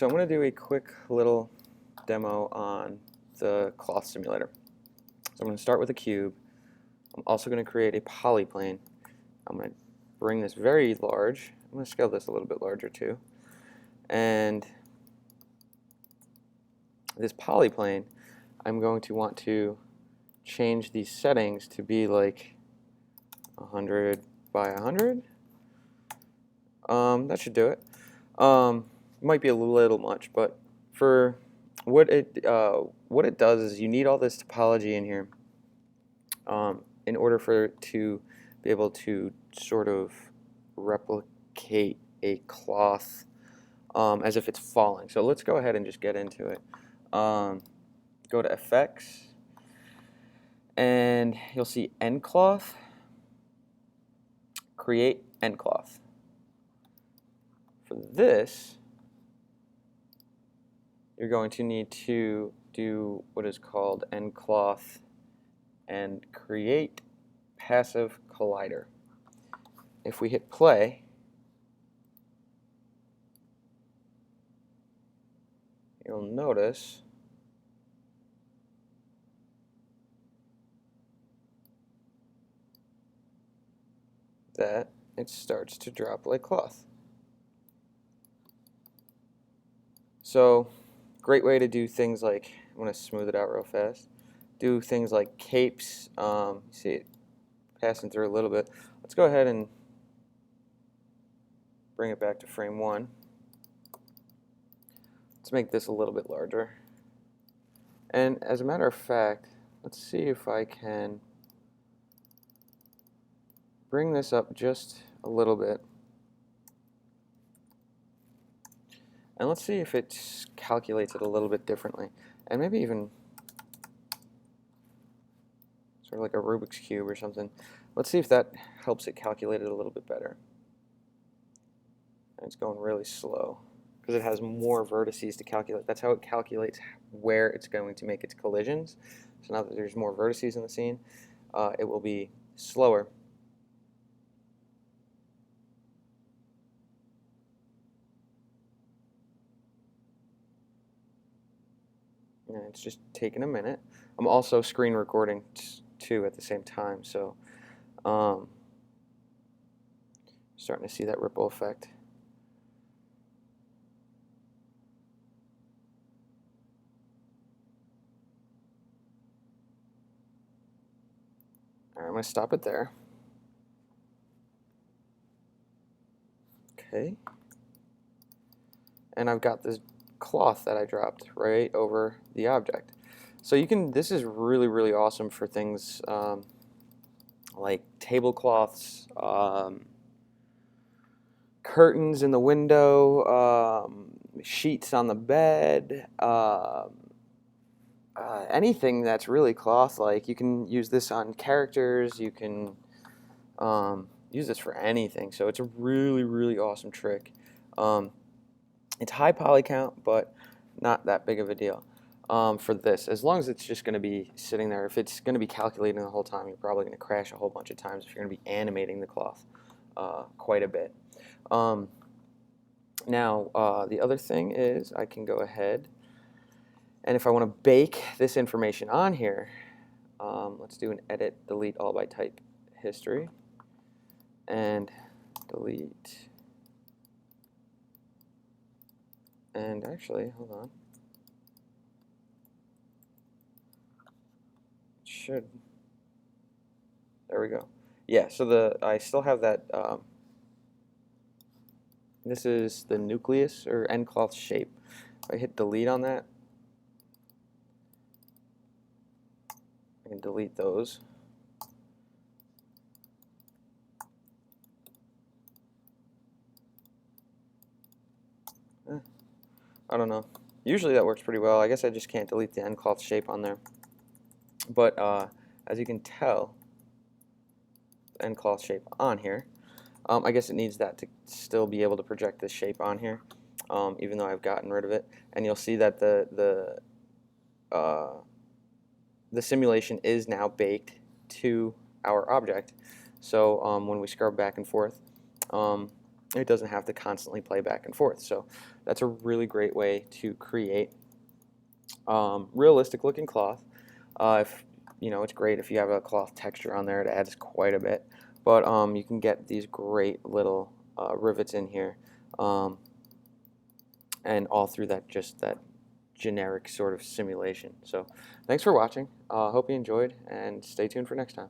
So I'm going to do a quick little demo on the cloth simulator. So I'm going to start with a cube. I'm also going to create a polyplane. I'm going to bring this very large. I'm going to scale this a little bit larger too. And this polyplane, I'm going to want to change these settings to be like 100 by 100. That should do it. Might be a little much, but for what it does is you need all this topology in here in order for it to be able to sort of replicate a cloth as if it's falling. So let's go ahead and just get into it. Go to Effects, and you'll see End Cloth. Create End Cloth. For this, you're going to need to do what is called End Cloth and create passive collider. If we hit play, you'll notice that it starts to drop like cloth. So, great way to do things like, I'm going to smooth it out real fast, do things like capes. You see it passing through a little bit. Let's go ahead and bring it back to frame 1. Let's make this a little bit larger. And as a matter of fact, let's see if I can bring this up just a little bit. And let's see if it calculates it a little bit differently. And maybe even sort of like a Rubik's Cube or something. Let's see if that helps it calculate it a little bit better. And it's going really slow because it has more vertices to calculate. That's how it calculates where it's going to make its collisions. So now that there's more vertices in the scene, it will be slower. And it's just taking a minute. I'm also screen recording too at the same time, so starting to see that ripple effect. All right, I'm going to stop it there. Okay. And I've got this cloth that I dropped right over the object. So you can, this is really awesome for things like tablecloths, curtains in the window, sheets on the bed, anything that's really cloth-like. You can use this on characters. You can use this for anything. So it's a really awesome trick. It's high poly count, but not that big of a deal for this. As long as it's just going to be sitting there. If it's going to be calculating the whole time, you're probably going to crash a whole bunch of times if you're going to be animating the cloth quite a bit. Now, the other thing is I can go ahead, and if I want to bake this information on here, let's do an edit, delete all by type history, and delete. And actually, hold on. It should. There we go. Yeah, so I still have that. This is the nucleus or end cloth shape. If I hit delete on that, I can delete those. I don't know. Usually that works pretty well. I guess I just can't delete the end cloth shape on there. But as you can tell, end cloth shape on here. I guess it needs that to still be able to project this shape on here, even though I've gotten rid of it. And you'll see that the simulation is now baked to our object. So when we scrub back and forth, It doesn't have to constantly play back and forth. So that's a really great way to create realistic looking cloth. If it's great if you have a cloth texture on there. It adds quite a bit. But you can get these great little rivets in here, and all through that generic sort of simulation. So thanks for watching. Hope you enjoyed, and stay tuned for next time.